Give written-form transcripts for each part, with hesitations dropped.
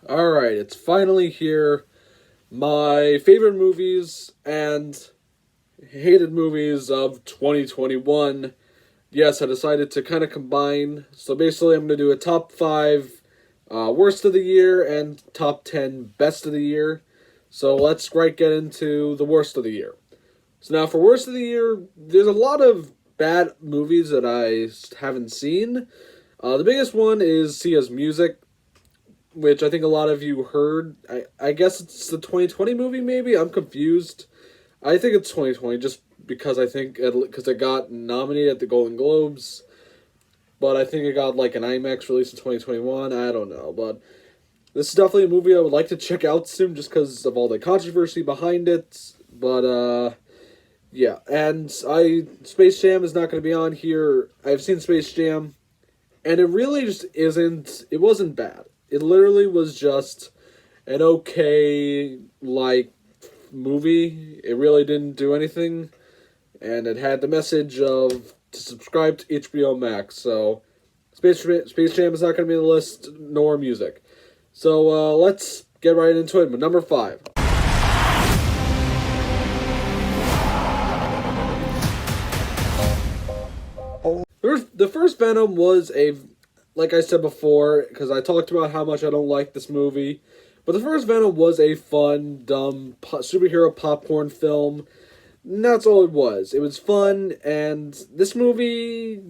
Alright, it's finally here. My favorite movies and hated movies of 2021. Yes, I decided to kind of combine. So basically, I'm going to do a top 5 worst of the year and top 10 best of the year. So let's get into the worst of the year. So now for worst of the year, there's a lot of bad movies that I haven't seen. The biggest one is Sia's Music, which I think a lot of you heard. I guess it's the 2020 movie, maybe? I'm confused. I think it's 2020 just because it got nominated at the Golden Globes, but I think it got like an IMAX release in 2021. I don't know, but this is definitely a movie I would like to check out soon just because of all the controversy behind it. But, yeah. And Space Jam is not going to be on here. I've seen Space Jam, and it really just isn't, it wasn't bad. It literally was just an okay, movie. It really didn't do anything. And it had the message of to subscribe to HBO Max. So, Space Jam is not going to be on the list, nor music. So, let's get right into it. Number 5. The first Venom was like I said before, because I talked about how much I don't like this movie, but the first Venom was a fun, dumb superhero popcorn film. And that's all it was. It was fun, and this movie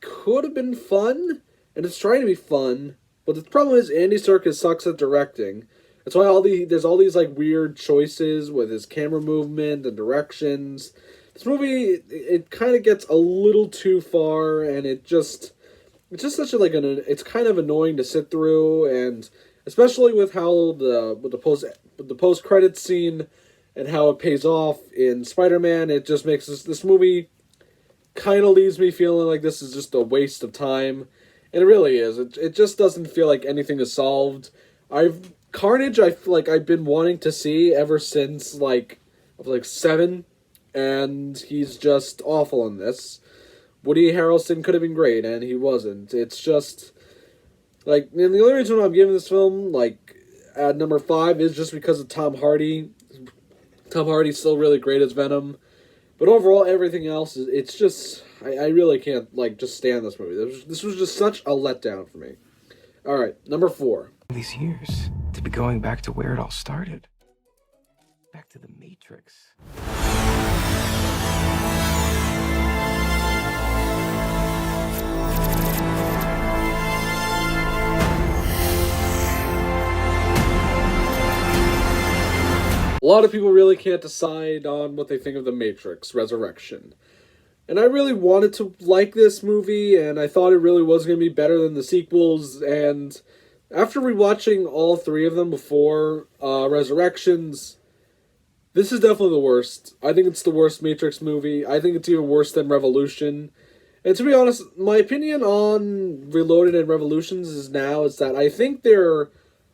could have been fun, and it's trying to be fun, but the problem is Andy Serkis sucks at directing. That's why there's all these weird choices with his camera movement and directions. This movie, it kind of gets a little too far, and it's just such it's kind of annoying to sit through, and especially with how the post credits scene and how it pays off in Spider-Man, it just makes this movie kind of leaves me feeling like this is just a waste of time, and it really is. It just doesn't feel like anything is solved. Carnage, I feel like I've been wanting to see ever since 7, and he's just awful in this. Woody Harrelson could have been great, and he wasn't. It's just, and the only reason why I'm giving this film, at number 5 is just because of Tom Hardy. Tom Hardy's still really great as Venom. But overall, everything else, it's just, I really can't, just stand this movie. This was just such a letdown for me. Alright, number 4. These years, to be going back to where it all started. Back to the Matrix. A lot of people really can't decide on what they think of The Matrix Resurrection. And I really wanted to like this movie, and I thought it really was going to be better than the sequels, and after rewatching all 3 of them before Resurrections, this is definitely the worst. I think it's the worst Matrix movie. I think it's even worse than Revolution. And to be honest, my opinion on Reloaded and Revolutions is that I think they're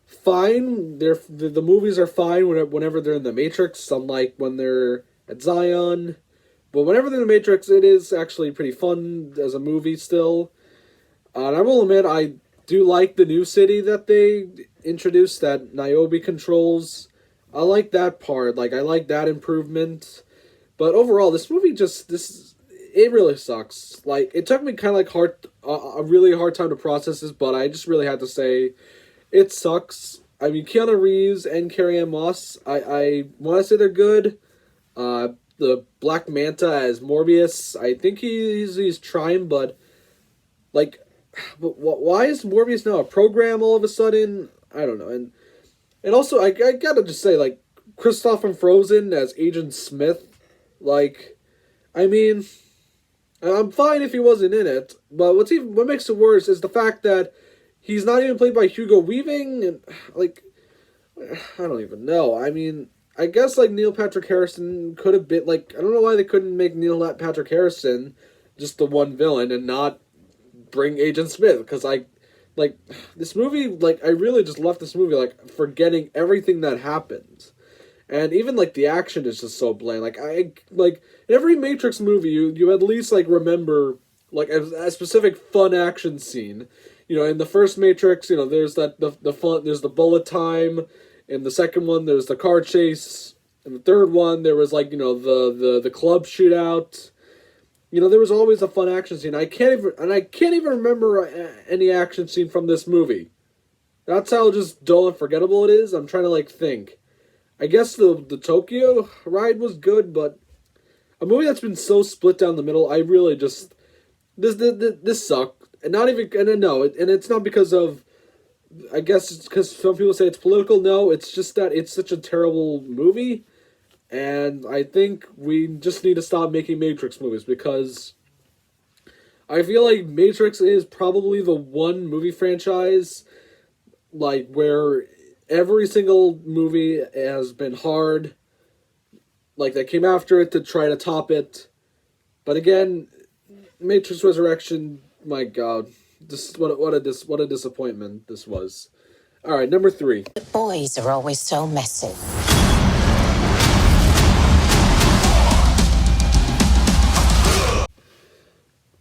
fine. The movies are fine whenever they're in the Matrix, unlike when they're at Zion. But whenever they're in the Matrix, it is actually pretty fun as a movie still. And I will admit, I do like the new city that they introduced that Niobe controls. I like that part. I like that improvement. But overall, this movie it really sucks. It took me kind of a really hard time to process this, but I just really had to say it sucks. I mean, Keanu Reeves and Carrie-Anne Moss, I want to say they're good. The Black Manta as Morbius, I think he's trying, but why is Morbius now a program all of a sudden? I don't know. And also, I gotta just say, Kristoff from Frozen as Agent Smith, I mean, I'm fine if he wasn't in it, but what makes it worse is the fact that he's not even played by Hugo Weaving, and, I don't even know. I mean, I guess, Neil Patrick Harrison could have been, I don't know why they couldn't make Neil Patrick Harrison just the one villain and not bring Agent Smith, because, this movie, I really just left this movie, forgetting everything that happened. And even, the action is just so bland. In every Matrix movie, you at least, remember, a specific fun action scene. In the first Matrix, there's the fun, there's the bullet time. In the second one, there's the car chase. In the third one, there was the club shootout. There was always a fun action scene. I can't even remember any action scene from this movie. That's how just dull and forgettable it is. I'm trying to think. I guess the Tokyo ride was good, but a movie that's been so split down the middle, I really just this sucked. And not even and no, and it's not because of. I guess it's because some people say it's political. No, it's just that it's such a terrible movie, and I think we just need to stop making Matrix movies because I feel like Matrix is probably the one movie franchise where every single movie has been hard, that came after it to try to top it. But again, Matrix Resurrection, my God, this what a disappointment this was. All right, number 3. Boys are always so messy.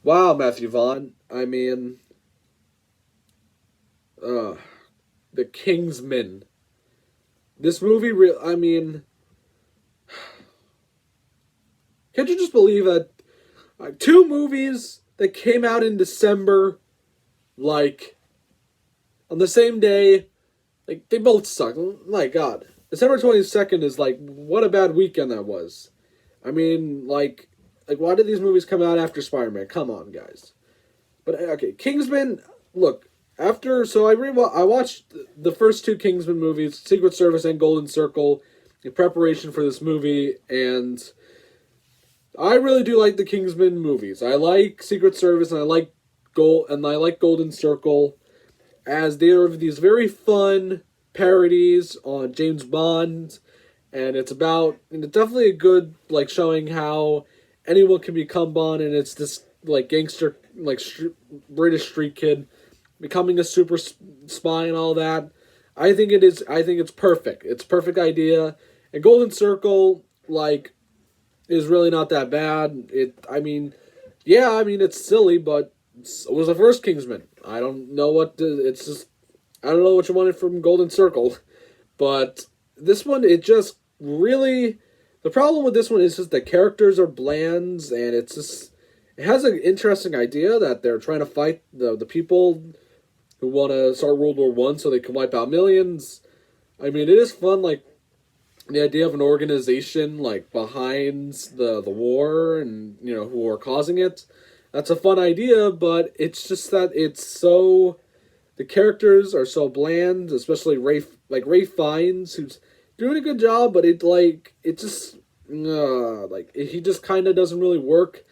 Wow, Matthew Vaughn. I mean, The Kingsman. This movie, I mean, can't you just believe that 2 movies that came out in December, on the same day, they both suck. My God. December 22nd is, what a bad weekend that was. I mean, why did these movies come out after Spider-Man? Come on, guys. But, okay, Kingsman, look, I watched the first 2 Kingsman movies, Secret Service and Golden Circle, in preparation for this movie, and I really do like the Kingsman movies. I like Secret Service, and I like Golden Circle, as they are these very fun parodies on James Bond, and it's definitely a good, showing how anyone can become Bond, and it's this, gangster, British street kid becoming a super spy and all that. I think it's perfect. It's a perfect idea. And Golden Circle, is really not that bad. It's silly, but it was the first Kingsman. I don't know what you wanted from Golden Circle. But this one, it just really, the problem with this one is just the characters are bland, and it has an interesting idea that they're trying to fight the people who want to start World War One so they can wipe out millions. I mean, it is fun, the idea of an organization, behind the war and, who are causing it. That's a fun idea, but it's just that the characters are so bland, especially Ray Fiennes, who's doing a good job, but he just kind of doesn't really work.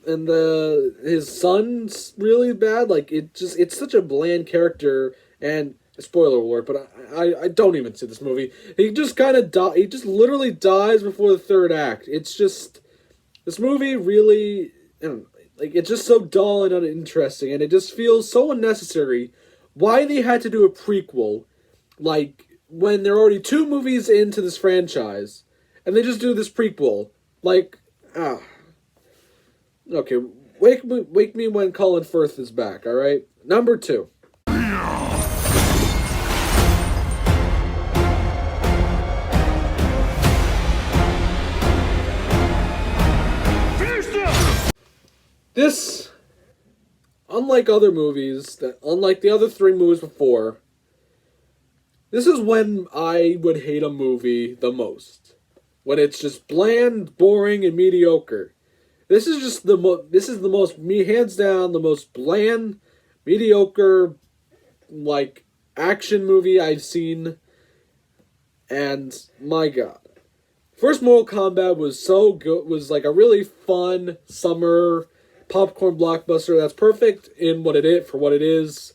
And his son's really bad. It's such a bland character. And spoiler alert, but I don't even see this movie. He just he just literally dies before the third act. It's just, this movie really, it's just so dull and uninteresting, and it just feels so unnecessary. Why they had to do a prequel, when they're already 2 movies into this franchise, and they just do this prequel, Okay, wake me when Colin Firth is back, alright? Number 2. This, unlike the other 3 movies before, this is when I would hate a movie the most. When it's just bland, boring, and mediocre. This is just hands down, the most bland, mediocre, action movie I've seen. And, my God. First Mortal Kombat was so good, was a really fun summer popcorn blockbuster that's perfect for what it is.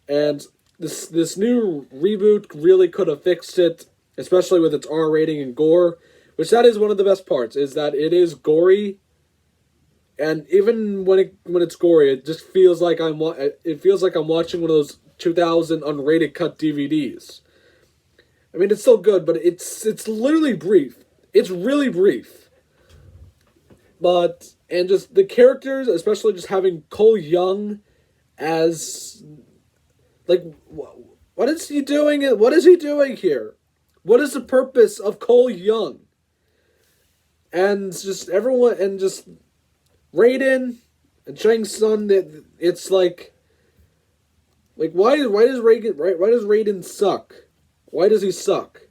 And this new reboot really could have fixed it, especially with its R rating and gore, which that is one of the best parts, is that it is gory. And even when it's gory, it just feels like I'm watching one of those 2000 unrated cut DVDs. I mean, it's still good, but it's literally brief. It's really brief. And just the characters, especially just having Cole Young as like what is he doing? What is he doing here? What is the purpose of Cole Young? And just everyone and just Raiden and Shang Tsung. It's like why does Raiden suck? Why does he suck?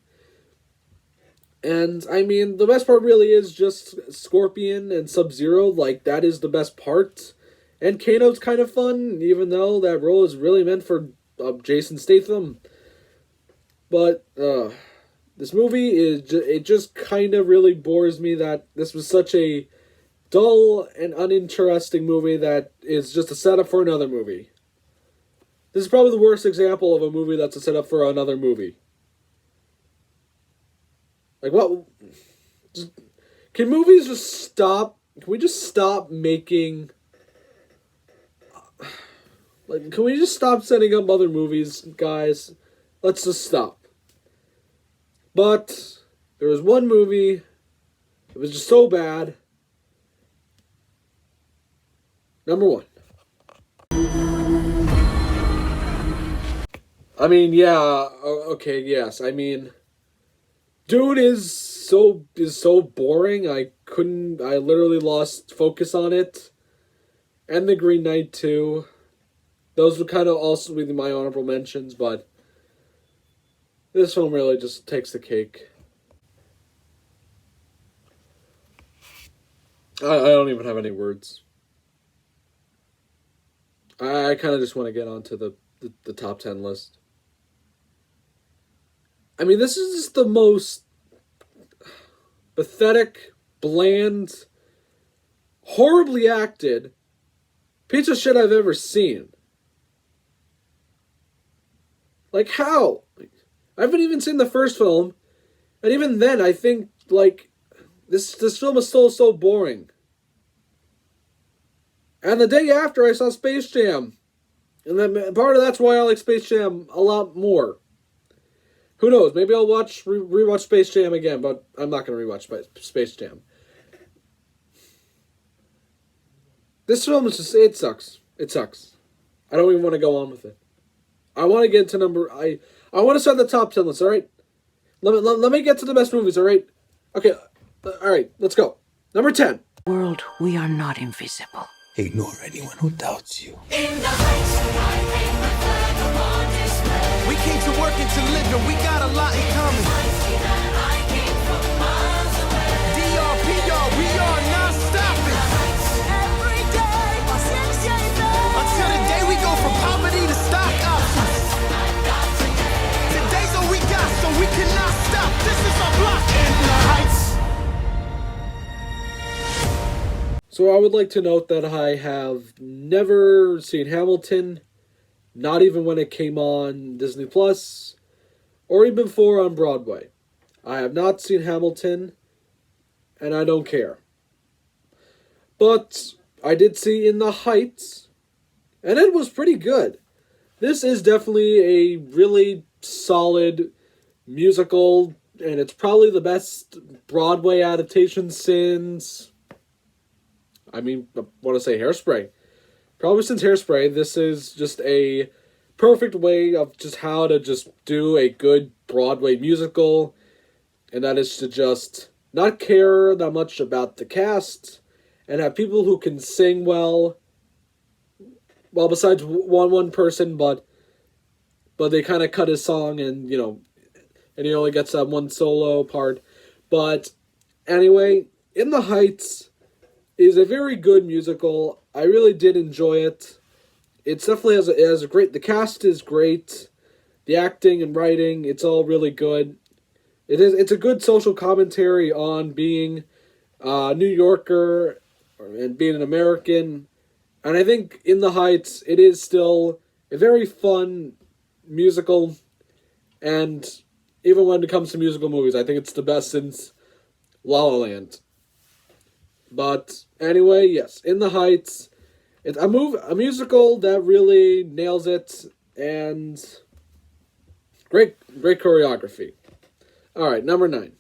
And I mean, the best part really is just Scorpion and Sub-Zero. Like, that is the best part. And Kano's kind of fun, even though that role is really meant for Jason Statham. But this movie it just kind of really bores me that this was such a dull and uninteresting movie that is just a setup for another movie. This is probably the worst example of a movie that's a setup for another movie. Like, what? Can movies just stop? Can we just stop making... Like, can we just stop setting up other movies, guys? Let's just stop. But there was one movie. It was just so bad. Number 1. I mean, yeah. Okay, yes. I mean... Dune is so boring. I literally lost focus on it. And The Green Knight too. Those would kind of also be my honorable mentions, but this film really just takes the cake. I don't even have any words. I kind of just want to get onto the top 10 list. I mean, this is just the most pathetic, bland, horribly acted piece of shit I've ever seen. Like, how? I haven't even seen the first film, and even then, I think, like, this film is still so boring. And the day after, I saw Space Jam. And then part of that's why I like Space Jam a lot more. Who knows? Maybe I'll rewatch Space Jam again, but I'm not going to rewatch Space Jam. This film is just, it sucks. It sucks. I don't even want to go on with it. I want to get to I want to set the top 10 list, alright? Let me get to the best movies, alright? Okay, alright, let's go. Number 10. World, we are not invisible. Ignore anyone who doubts you. We came to work and to live, and we got a lot in common. DRPR, we are not stopping. Every day, until the day we go from poverty to stock options. Today's all we got, so we cannot stop. This is our block in the heights. So I would like to note that I have never seen Hamilton, not even when it came on Disney Plus, or even before on Broadway. I have not seen Hamilton, and I don't care. But I did see In the Heights, and it was pretty good. This is definitely a really solid musical, and it's probably the best Broadway adaptation since... I want to say Hairspray. Probably since Hairspray, this is just a perfect way of just how to just do a good Broadway musical. And that is to just not care that much about the cast and have people who can sing well. Well, besides one person, but they kind of cut his song and he only gets that one solo part. But anyway, In the Heights is a very good musical. I really did enjoy it. It's definitely has a great... The cast is great. The acting and writing, it's all really good. It's a good social commentary on being a New Yorker and being an American. And I think In the Heights, it is still a very fun musical. And even when it comes to musical movies, I think it's the best since La La Land. But anyway, yes, In the Heights, it's a musical that really nails it, and great choreography. All right, number 9.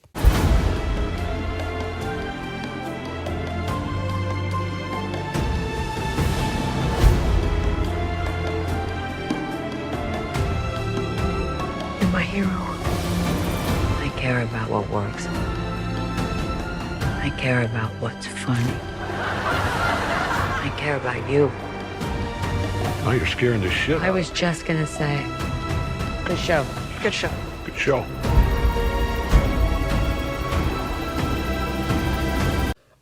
I care about what works. I care about what's funny. I care about you. Now you're scaring the shit out I was just gonna say, good show. Good show. Good show.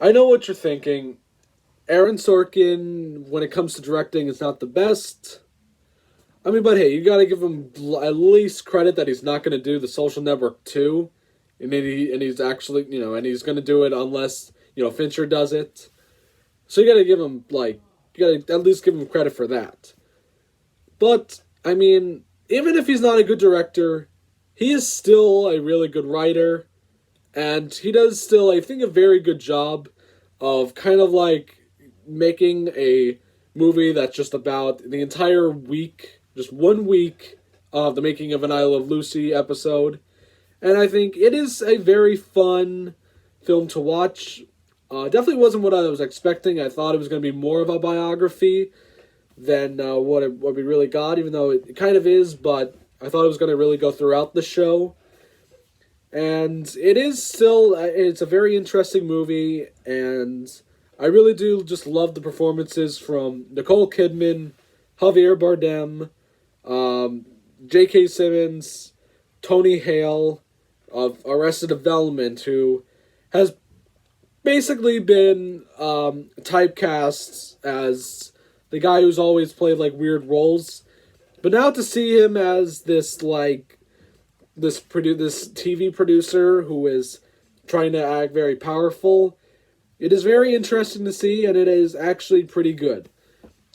I know what you're thinking. Aaron Sorkin, when it comes to directing, is not the best. I mean, but hey, you gotta give him at least credit that he's not gonna do The Social Network 2. And he's actually, and he's gonna do it unless, Fincher does it. So you gotta give him, you gotta at least give him credit for that. But, I mean, even if he's not a good director, he is still a really good writer. And he does still, I think, a very good job of kind of making a movie that's just about the entire week, just 1 week of the making of an I Love Lucy episode. And I think it is a very fun film to watch. Definitely wasn't what I was expecting. I thought it was going to be more of a biography than what we really got, even though it kind of is, but I thought it was going to really go throughout the show. And it is still, it's a very interesting movie, and I really do just love the performances from Nicole Kidman, Javier Bardem, J.K. Simmons, Tony Hale of Arrested Development, who has basically been typecast as the guy who's always played weird roles. But now to see him as this TV producer who is trying to act very powerful, it is very interesting to see, and it is actually pretty good.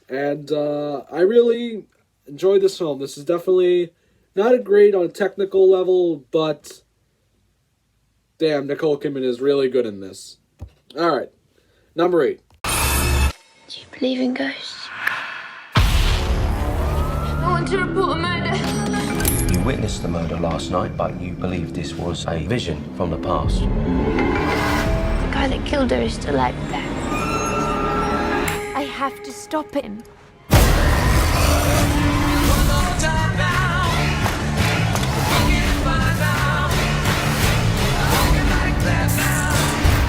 And I really enjoyed this film. This is definitely not a great on a technical level, but damn, Nicole Kidman is really good in this. Alright, number 8. Do you believe in ghosts? I want to report a murder. You witnessed the murder last night, but you believe this was a vision from the past. The guy that killed her is still out there. I have to stop him.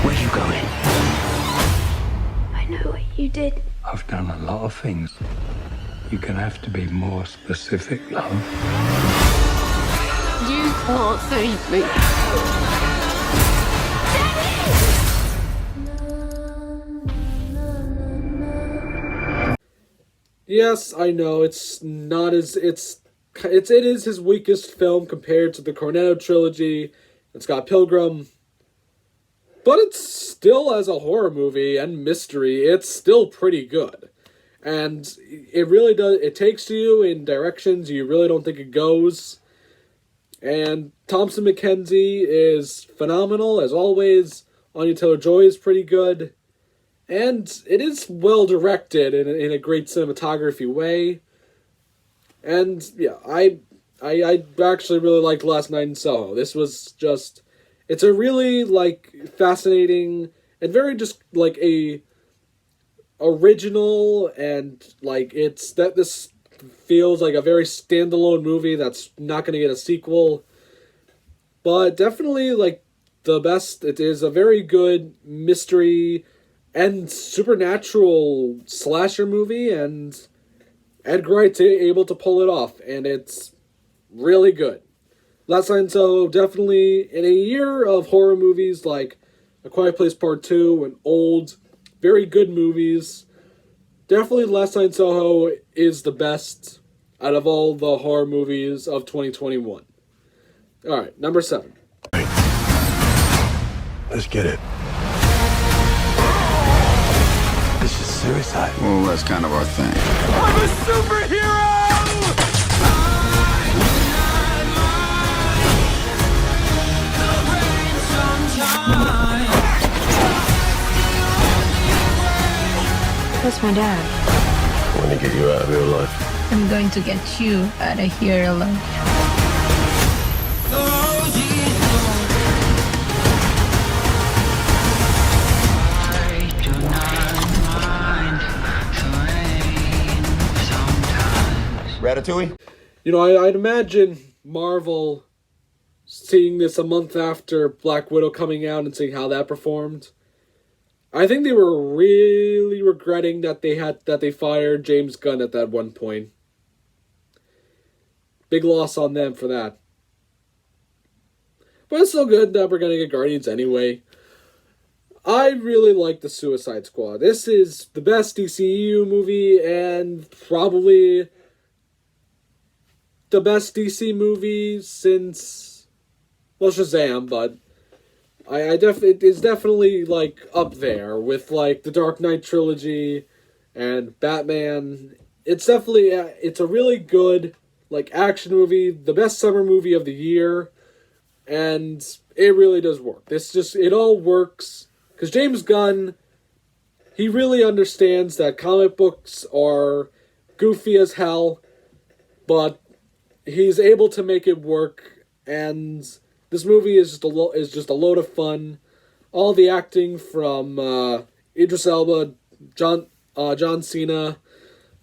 Where are you going? I know what you did. I've done a lot of things. You're gonna have to be more specific, love. You can't save me. Yes, I know, it's not as, it is his weakest film compared to the Cornetto trilogy and Scott Pilgrim. But it's still, as a horror movie and mystery, it's still pretty good. And it really does, it takes you in directions you really don't think it goes. And Thompson McKenzie is phenomenal, as always. Anya Taylor-Joy is pretty good. And it is well directed in a great cinematography way. And yeah, I actually really liked Last Night in Soho. This was just, it's a really fascinating and very just a original, and it's that this feels like a very standalone movie that's not going to get a sequel. But definitely the best. It is a very good mystery and supernatural slasher movie, and Edgar Wright's able to pull it off, and it's really good. Last Night in Soho, definitely, in a year of horror movies like A Quiet Place Part 2 and old, very good movies, definitely Last Night in Soho is the best out of all the horror movies of 2021. Alright, number 7. Let's get it. This is suicide. Well, that's kind of our thing. I'm a superhero! Where's my dad? I want to get you out of your life. I'm going to get you out of here alone. Ratatouille? I'd imagine Marvel seeing this a month after Black Widow coming out and seeing how that performed. I think they were really regretting that they fired James Gunn at that one point. Big loss on them for that. But it's still good that we're gonna get Guardians anyway. I really like the Suicide Squad. This is the best DCEU movie and probably the best DC movie since, well, Shazam, but it's definitely like up there with like the Dark Knight trilogy and Batman. It's definitely it's a really good like action movie, the best summer movie of the year, and it really does work. It all works because James Gunn, he really understands that comic books are goofy as hell, but he's able to make it work, and this movie is just a load of fun. All the acting from Idris Elba, John Cena,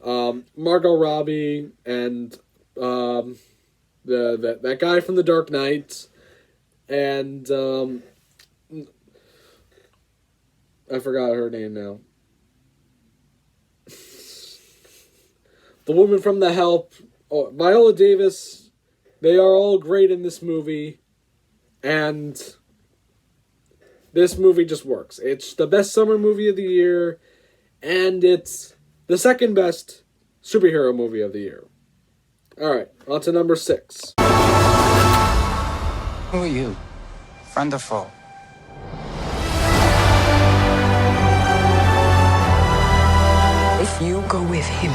Margot Robbie, and that guy from The Dark Knight, and I forgot her name now. The woman from The Help, Viola Davis. They are all great in this movie. And this movie just works. It's the best summer movie of the year, and it's the second best superhero movie of the year. Alright, on to number 6. Who are you? Friend or foe? If you go with him,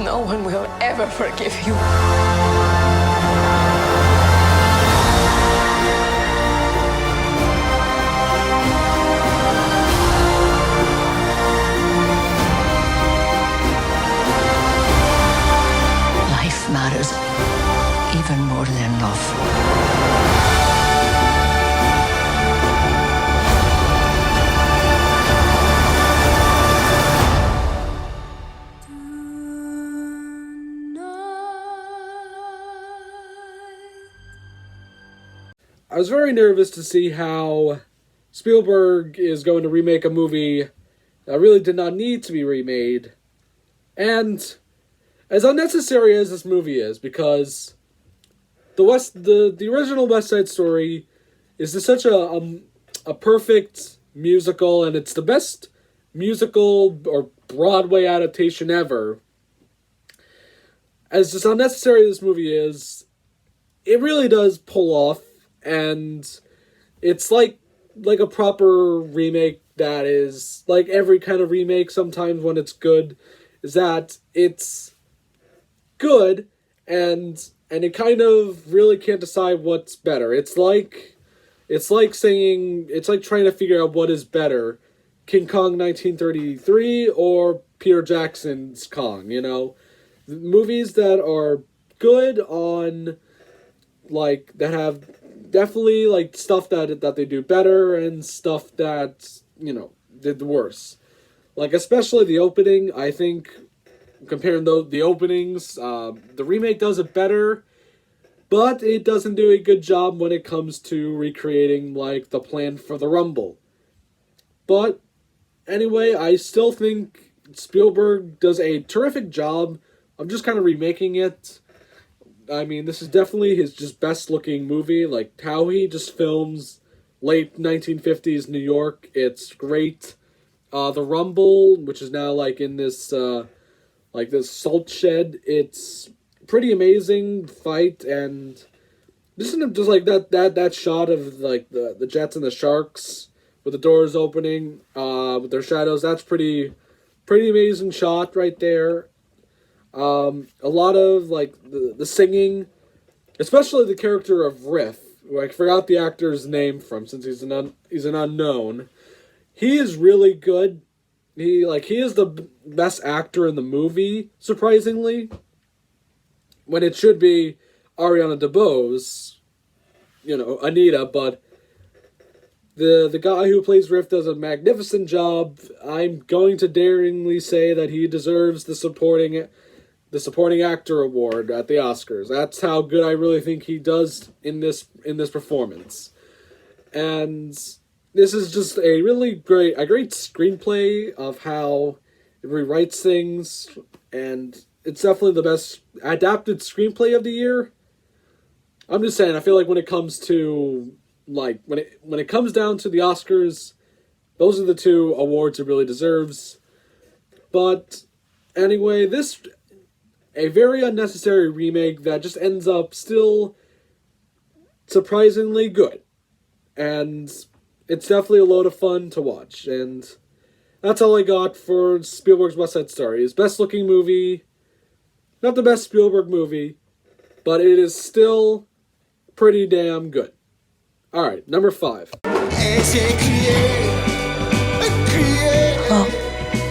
no one will ever forgive you. Life matters even more than love. I was very nervous to see how Spielberg is going to remake a movie that really did not need to be remade. And as unnecessary as this movie is, because the original West Side Story is just such a perfect musical, and it's the best musical or Broadway adaptation ever. As just unnecessary as this movie is, it really does pull off, and it's like a proper remake that is like every kind of remake sometimes when it's good, is that it's good and it kind of really can't decide what's better. It's like trying to figure out what is better, King Kong 1933 or Peter Jackson's Kong, you know? Movies that are good on, like, that have definitely, like, stuff that they do better and stuff that, you know, did worse. Like, especially the opening, I think, comparing the openings, the remake does it better, but it doesn't do a good job when it comes to recreating, like, the plan for the Rumble. But, anyway, I still think Spielberg does a terrific job of just kind of remaking it. I mean, this is definitely his just best-looking movie. Like, how he just films late 1950s New York, it's great. The Rumble, which is now, like, in this, this salt shed, it's pretty amazing fight, and just like that shot of, like, the Jets and the Sharks with the doors opening, with their shadows, that's pretty amazing shot right there. A lot of, like, the singing, especially the character of Riff, who I forgot the actor's name from since he's an unknown. He is really good. He is the best actor in the movie, surprisingly, when it should be Ariana DeBose, you know, Anita, but the guy who plays Riff does a magnificent job. I'm going to daringly say that he deserves the supporting the supporting actor award at the Oscars. That's how good I really think he does in this performance. And this is just a great screenplay of how it rewrites things, and it's definitely the best adapted screenplay of the year. I'm just saying, I feel like when it comes to when it comes down to the Oscars, those are the two awards it really deserves. But anyway, this a very unnecessary remake that just ends up still surprisingly good. And it's definitely a load of fun to watch. And that's all I got for Spielberg's West Side Story. His best looking movie. Not the best Spielberg movie, but it is still pretty damn good. Alright, number 5. Oh,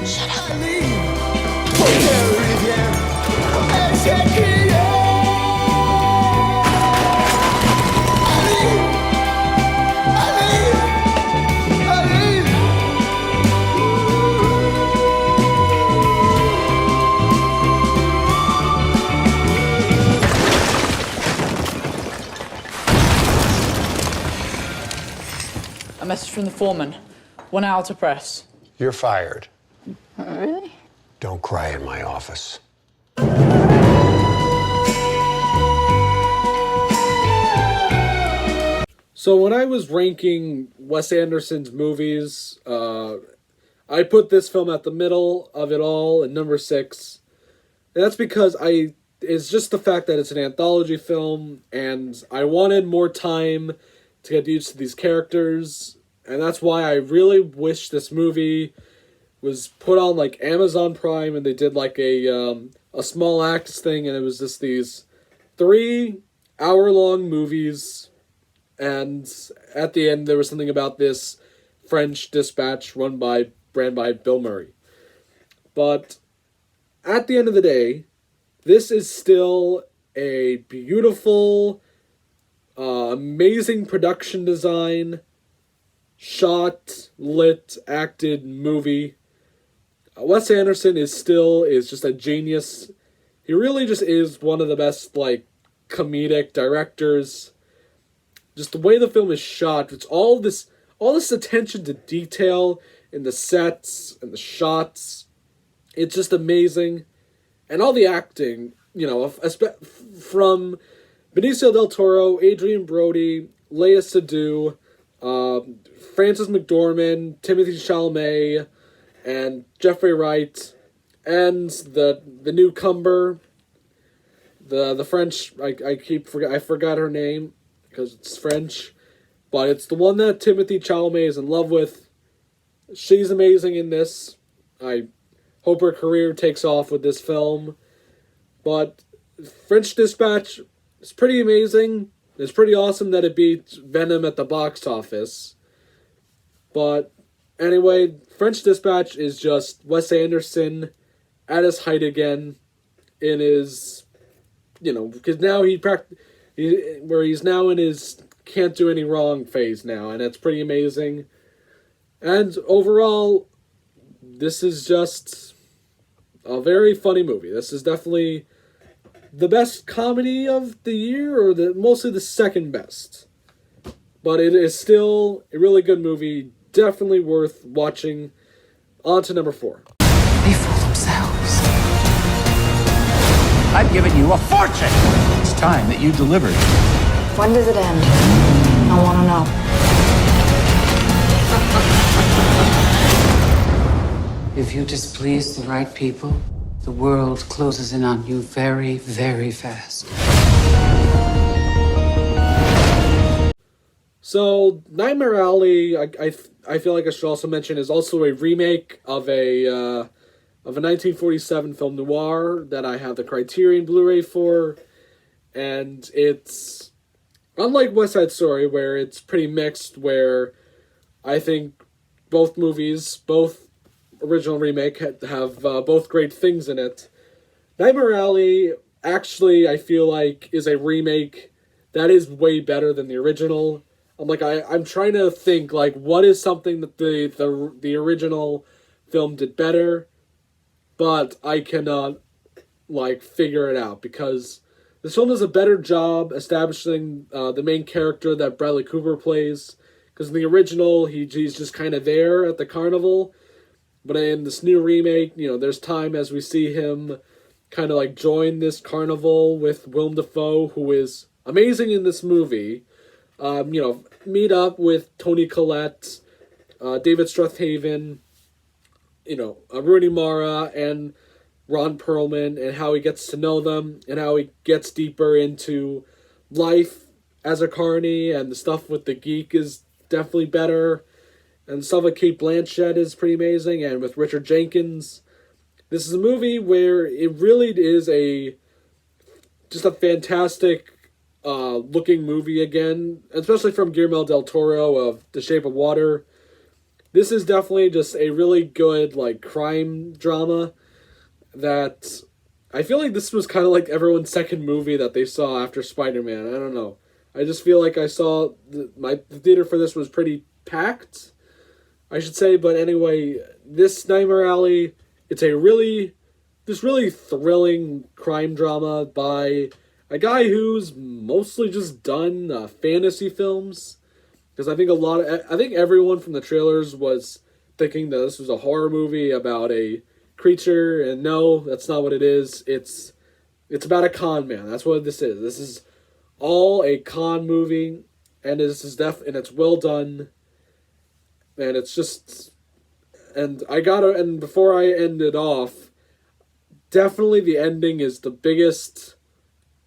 shut up. A message from the foreman. 1 hour to press. You're fired. Really? Don't cry in my office. So when I was ranking Wes Anderson's movies, I put this film at the middle of it all at number 6. And that's because it's just the fact that it's an anthology film, and I wanted more time to get used to these characters, and that's why I really wish this movie was put on like Amazon Prime, and they did like a small acts thing, and it was just these 3-hour-long movies, and at the end there was something about this French Dispatch ran by Bill Murray. But at the end of the day, this is still a beautiful, amazing production design, shot, lit, acted movie. Wes Anderson is just a genius. He really just is one of the best, comedic directors. Just the way the film is shot, it's all this attention to detail in the sets and the shots. It's just amazing. And all the acting, from Benicio del Toro, Adrian Brody, Léa Seydoux, Frances McDormand, Timothy Chalamet, and Jeffrey Wright, and the newcomer, the French. I forgot her name because it's French, but it's the one that Timothy Chalamet is in love with. She's amazing in this. I hope her career takes off with this film. But French Dispatch is pretty amazing. It's pretty awesome that it beat Venom at the box office. But anyway, French Dispatch is just Wes Anderson at his height again in his, because now he's now in his can't do any wrong phase now, and it's pretty amazing. And overall, this is just a very funny movie. This is definitely the best comedy of the year, or mostly the second best. But it is still a really good movie, definitely worth watching. On to number 4. They fool themselves. I've given you a fortune. It's time that you delivered. When does it end? I want to know. If you displease the right people, the world closes in on you very, very fast. So, Nightmare Alley, I feel like I should also mention, is also a remake of a 1947 film noir that I have the Criterion Blu-ray for, and it's unlike West Side Story, where it's pretty mixed, where I think both movies, both original remake, have both great things in it. Nightmare Alley, actually, I feel like, is a remake that is way better than the original. I'm trying to think, what is something that the original film did better, but I cannot like figure it out, because this film does a better job establishing the main character that Bradley Cooper plays. Because in the original, he's just kind of there at the carnival, but in this new remake, there's time as we see him kind of like join this carnival with Willem Dafoe, who is amazing in this movie. Meet up with Toni Collette, David Strathaven, Rooney Mara, and Ron Perlman, and how he gets to know them, and how he gets deeper into life as a carny, and the stuff with the geek is definitely better, and stuff with Kate Blanchett is pretty amazing, and with Richard Jenkins. This is a movie where it really is just a fantastic looking movie again, especially from Guillermo del Toro of The Shape of Water. This is definitely just a really good like crime drama that I feel like this was kind of like everyone's second movie that they saw after Spider-Man. I don't know. I just feel like I saw the theater for this was pretty packed, I should say. But anyway, this Nightmare Alley, it's a really thrilling crime drama by a guy who's mostly just done fantasy films. Because I think everyone from the trailers was thinking that this was a horror movie about a creature, and no, that's not what it is. It's about a con man. That's what this is. This is all a con movie, and and it's well done, and it's just, and before I end it off, definitely the ending is the biggest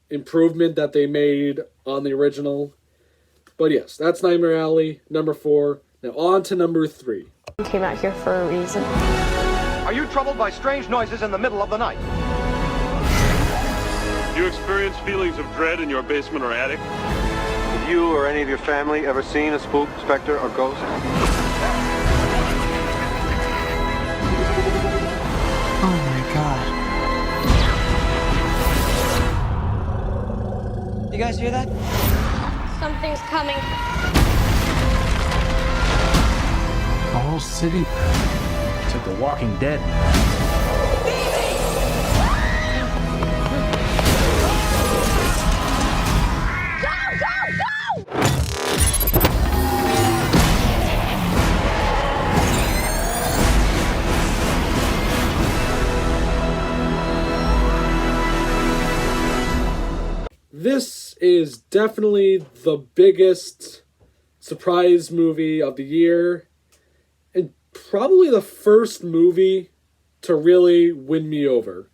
improvement that they made on the original. But yes, that's Nightmare Alley, number 4. Now on to number 3. I came out here for a reason. Are you troubled by strange noises in the middle of the night? Do you experience feelings of dread in your basement or attic? Have you or any of your family ever seen a spook, specter, or ghost? Oh my god. You guys hear that? Something's coming. The whole city. It's like The Walking Dead. This is definitely the biggest surprise movie of the year, and probably the first movie to really win me over.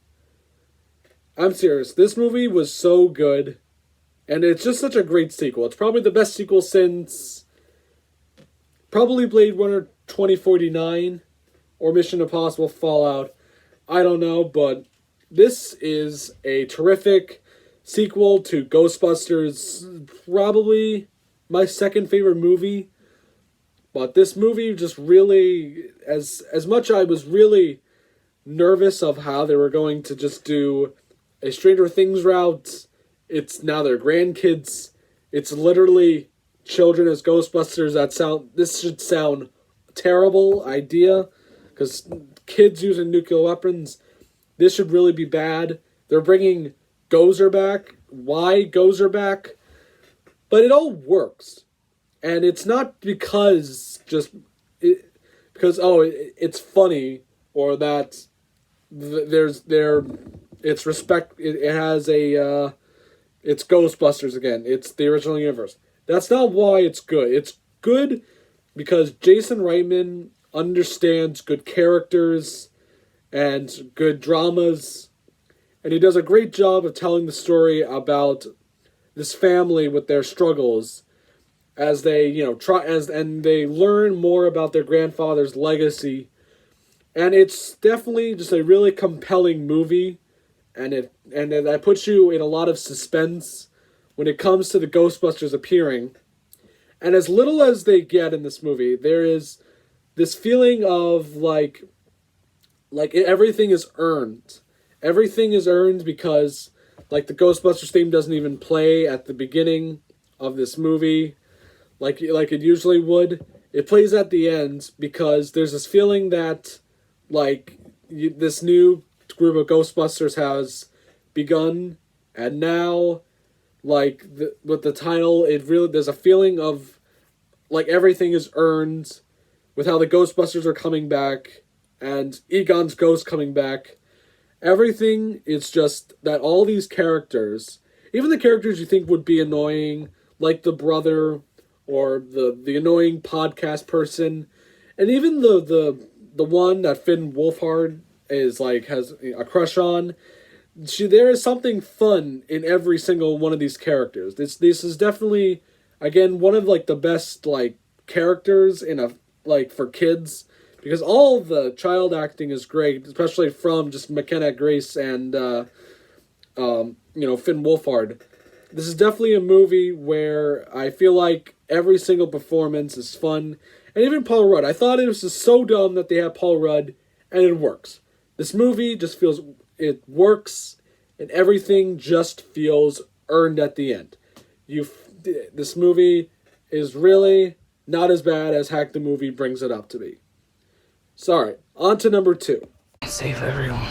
I'm serious. This movie was so good, and it's just such a great sequel. It's probably the best sequel since probably Blade Runner 2049 or Mission Impossible Fallout. I don't know, but this is a terrific sequel to Ghostbusters, probably my second favorite movie. But this movie just really, as much I was really nervous of how they were going to just do a Stranger Things route, it's now their grandkids. It's literally children as Ghostbusters. This should sound terrible idea, because kids using nuclear weapons, this should really be bad. They're bringing Gozer back. Why Gozer back? But it all works. And it's not because it's funny, or that it's respect. It has it's Ghostbusters again. It's the original universe. That's not why it's good. It's good because Jason Reitman understands good characters and good dramas, and he does a great job of telling the story about this family with their struggles as they, and they learn more about their grandfather's legacy. And it's definitely just a really compelling movie, and that puts you in a lot of suspense when it comes to the Ghostbusters appearing. And as little as they get in this movie, there is this feeling of like everything is earned. Everything is earned because like the Ghostbusters theme doesn't even play at the beginning of this movie like it usually would. It plays at the end because there's this feeling that this new group of Ghostbusters has begun, and now, like, with the title, it really, there's a feeling of, like, everything is earned with how the Ghostbusters are coming back, and Egon's ghost coming back. Everything is just that all these characters, even the characters you think would be annoying, like the brother, or the annoying podcast person, and even the one that Finn Wolfhard is like has a crush on. There is something fun in every single one of these characters. This is definitely, again, one of like the best like characters in a like for kids, because all the child acting is great, especially from just McKenna Grace and Finn Wolfhard. This is definitely a movie where I feel like every single performance is fun. And even Paul Rudd. I thought it was just so dumb that they had Paul Rudd, and it works. This movie just feels, it works, and everything just feels earned at the end. This movie is really not as bad as Hack the Movie brings it up to be. Sorry, on to number 2. Save everyone.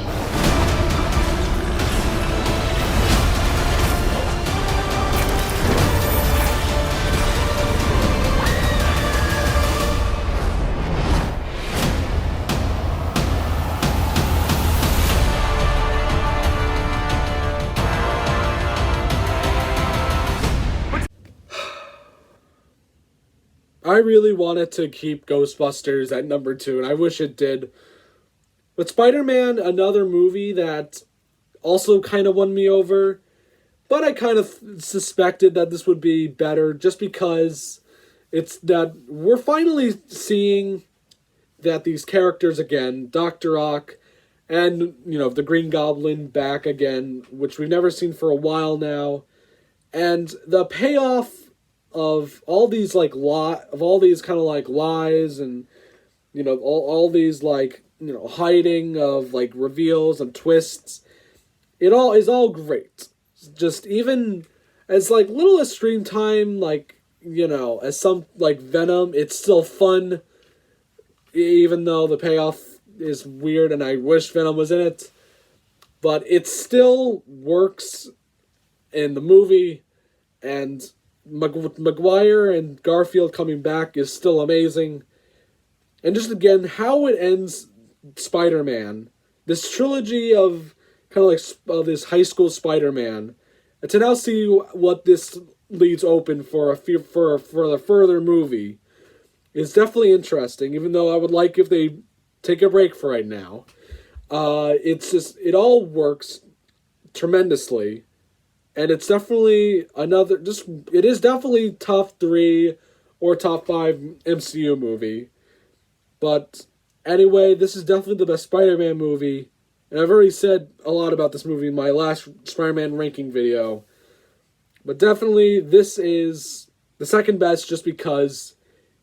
I really wanted to keep Ghostbusters at number 2, and I wish it did. But Spider-Man, another movie that also kind of won me over, but I kind of suspected that this would be better just because it's that we're finally seeing that these characters again, Dr. Ock and, the Green Goblin back again, which we've never seen for a while now. And the payoff of all these kind of like lies and all these like hiding of like reveals and twists, it all is all great. Just even as like little as screen time, like as some like Venom, it's still fun, even though the payoff is weird and I wish Venom was in it, but it still works in the movie. And Maguire and Garfield coming back is still amazing. And just again, how it ends Spider-Man, this trilogy of kind of like this high school Spider-Man, and to now see what this leaves open for the further movie is definitely interesting, even though I would like if they take a break for right now. It all works tremendously. And it's definitely it is definitely top 3 or top 5 MCU movie. But anyway, this is definitely the best Spider-Man movie. And I've already said a lot about this movie in my last Spider-Man ranking video. But definitely this is the second best just because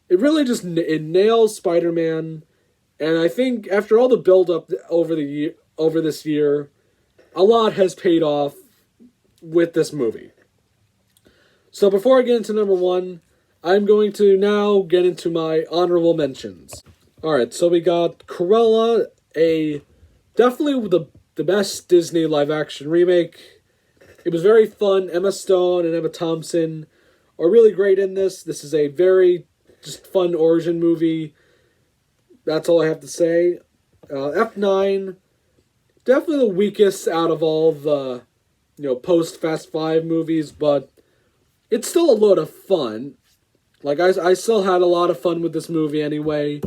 it really just it nails Spider-Man. And I think after all the build-up over this year, a lot has paid off with this movie. So before I get into number 1, I'm going to now get into my honorable mentions. Alright, so we got Cruella, definitely the best Disney live-action remake. It was very fun. Emma Stone and Emma Thompson are really great in this. This is a very just fun origin movie. That's all I have to say. F9, definitely the weakest out of all the post Fast 5 movies, but it's still a lot of fun. Like, I still had a lot of fun with this movie anyway.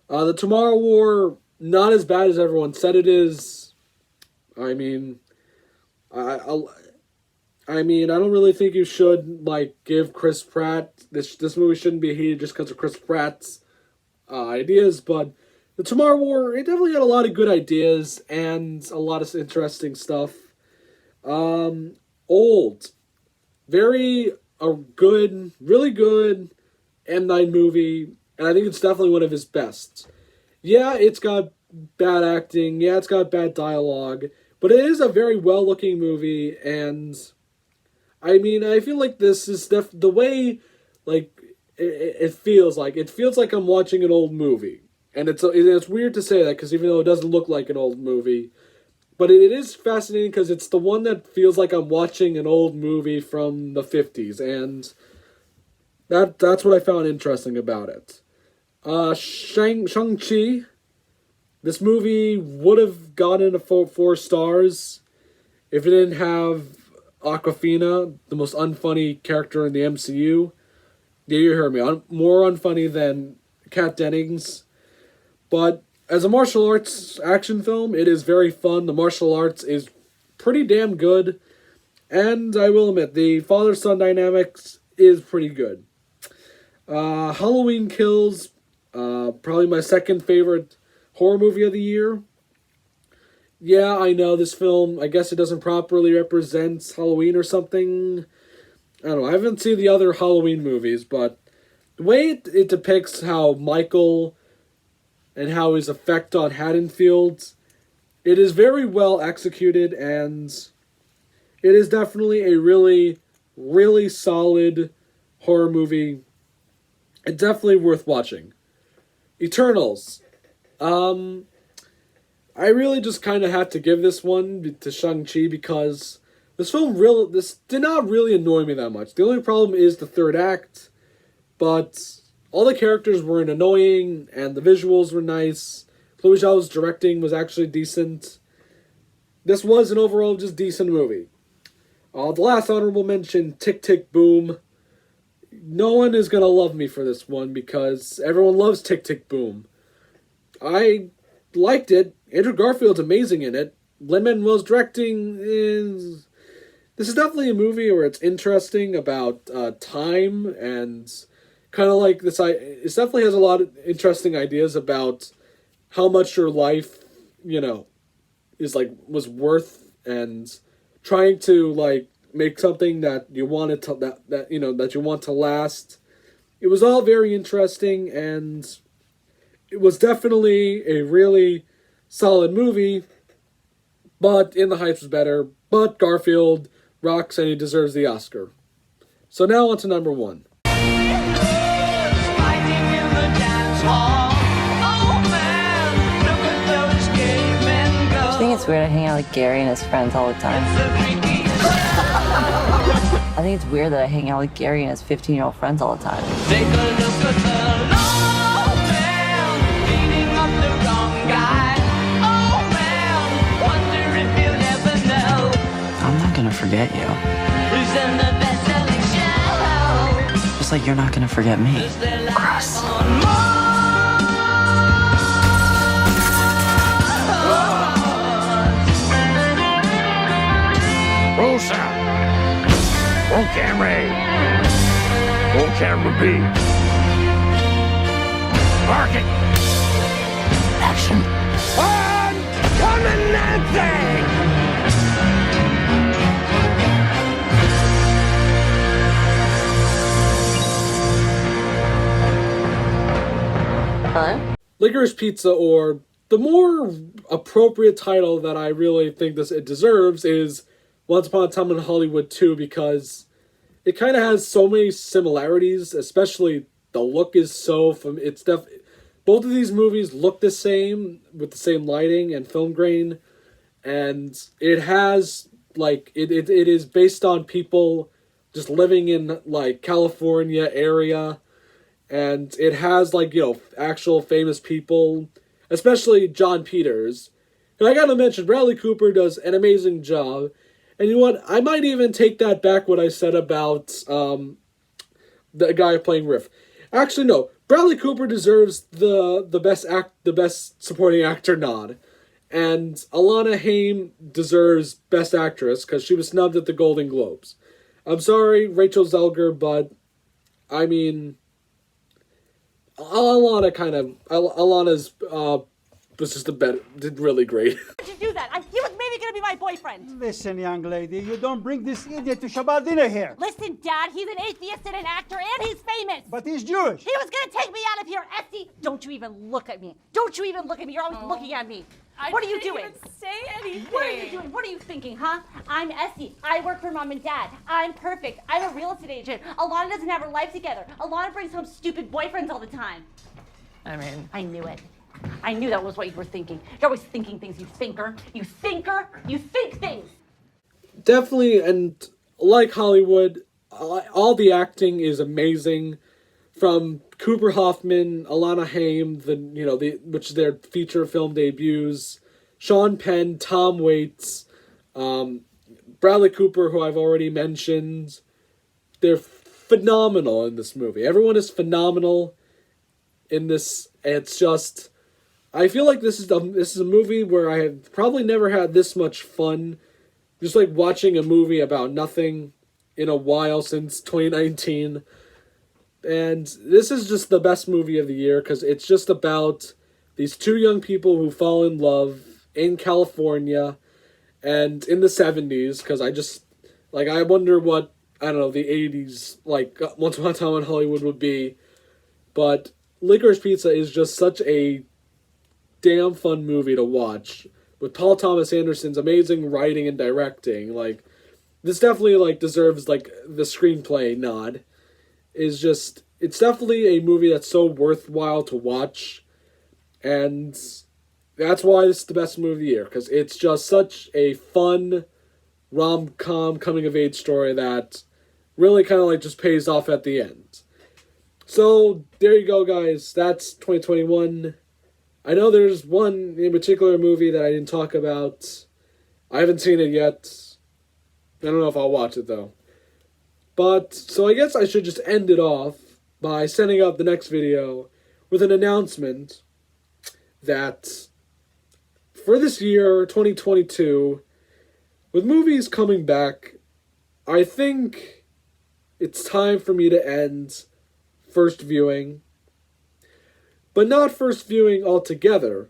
The Tomorrow War, not as bad as everyone said it is. I mean, I don't really think you should, like, give Chris Pratt, this movie shouldn't be hated just because of Chris Pratt's ideas, but the Tomorrow War, it definitely had a lot of good ideas and a lot of interesting stuff. Old. Very good, really good M. Night movie, and I think it's definitely one of his best. Yeah, it's got bad acting, yeah, it's got bad dialogue, but it is a very well-looking movie, and I mean, I feel like this is the way, like, it feels like I'm watching an old movie, and it's weird to say that, because even though it doesn't look like an old movie, But it is fascinating because it's the one that feels like I'm watching an old movie from the 50s, and that's what I found interesting about it. Shang-Chi. This movie would have gotten a 4 stars if it didn't have Awkwafina, the most unfunny character in the MCU. Yeah, you heard me. More unfunny than Kat Dennings. But as a martial arts action film, it is very fun. The martial arts is pretty damn good. And I will admit, the father-son dynamics is pretty good. Halloween Kills, probably my second favorite horror movie of the year. Yeah, I know this film, I guess it doesn't properly represent Halloween or something. I don't know, I haven't seen the other Halloween movies, but the way it depicts how Michael and how his effect on Haddonfield, it is very well executed, and it is definitely a really, really solid horror movie. It's definitely worth watching. Eternals. I really just kind of had to give this one to Shang-Chi because this did not really annoy me that much. The only problem is the third act, but all the characters weren't annoying, and the visuals were nice. Chloe Zhao's directing was actually decent. This was an overall just decent movie. The last honorable mention, Tick Tick Boom. No one is going to love me for this one because everyone loves Tick Tick Boom. I liked it. Andrew Garfield's amazing in it. Lin-Manuel's directing is... This is definitely a movie where it's interesting about time and kind of like this. It definitely has a lot of interesting ideas about how much your life, is was worth, and trying to make something that you wanted to that you want to last. It was all very interesting, and it was definitely a really solid movie. But In the Heights was better. But Garfield rocks, and he deserves the Oscar. So now on to number 1. I think it's weird I hang out with Gary and his friends all the time. I think it's weird that I hang out with Gary and his 15-year-old friends all the time. Take a look at the long man beating up the wrong guy. Oh man, wonder if you'll ever know I'm not gonna forget you. who's in the best-selling show. Just like you're not gonna forget me. Gross. Roll sound. Roll camera A. Roll camera B. Marking. Action. On! Coming that thing! Hello? Licorice Pizza, or the more appropriate title that I really think it deserves, is Once Upon a Time in Hollywood 2, because it kind of has so many similarities, especially the look is so both of these movies look the same, with the same lighting and film grain, and it has, it is based on people just living in, California area, and it has, actual famous people, especially John Peters. And I gotta mention, Bradley Cooper does an amazing job. And you know what? I might even take that back, what I said about the guy playing Riff. Actually, no. Bradley Cooper deserves the best supporting actor nod. And Alana Haim deserves Best Actress, because she was snubbed at the Golden Globes. I'm sorry, Rachel Zelger, but, I mean... Alana's was just did really great. How'd you do that? He was maybe gonna be my boyfriend. Listen, young lady, you don't bring this idiot to Shabbat dinner here. Listen, Dad, he's an atheist and an actor, and he's famous. But he's Jewish. He was gonna take me out of here, Essie. Don't you even look at me. Don't you even look at me. You're always looking at me. What are you doing? I didn't even say anything. What are you doing? What are you thinking, huh? I'm Essie. I work for Mom and Dad. I'm perfect. I'm a real estate agent. Alana doesn't have her life together. Alana brings home stupid boyfriends all the time. I mean... I knew it. I knew that was what you were thinking. You're always thinking things, you thinker. You thinker. You think things. Definitely, and like Hollywood, all the acting is amazing. From Cooper Hoffman, Alana Haim, which is their feature film debuts, Sean Penn, Tom Waits, Bradley Cooper, who I've already mentioned. They're phenomenal in this movie. Everyone is phenomenal in this. It's just, I feel like this is a movie where I have probably never had this much fun, just like watching a movie about nothing in a while since 2019. And this is just the best movie of the year because it's just about these two young people who fall in love in California and in the 70s, because I wonder what, I don't know, the 80s, like, Once Upon a Time in Hollywood would be. But Licorice Pizza is just such a damn fun movie to watch, with Paul Thomas Anderson's amazing writing and directing. Like, this definitely, like, deserves, like, the screenplay nod. It's definitely a movie that's so worthwhile to watch, and that's why this is the best movie of the year, because it's just such a fun rom-com coming-of-age story that really kind of like just pays off at the end. So, there you go, guys. That's 2021. I know there's one in particular movie that I didn't talk about. I haven't seen it yet. I don't know if I'll watch it, though. But, so I guess I should just end it off by sending out the next video with an announcement that for this year, 2022, with movies coming back, I think it's time for me to end first viewing. But not first viewing altogether.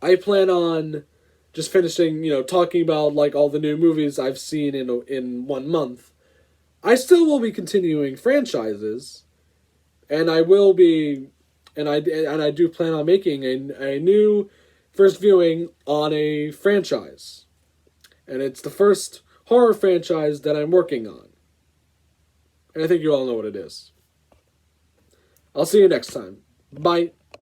I plan on just finishing, talking about like all the new movies I've seen in 1 month. I still will be continuing franchises, and I will be, and I do plan on making a new first viewing on a franchise. And it's the first horror franchise that I'm working on. And I think you all know what it is. I'll see you next time. Bye.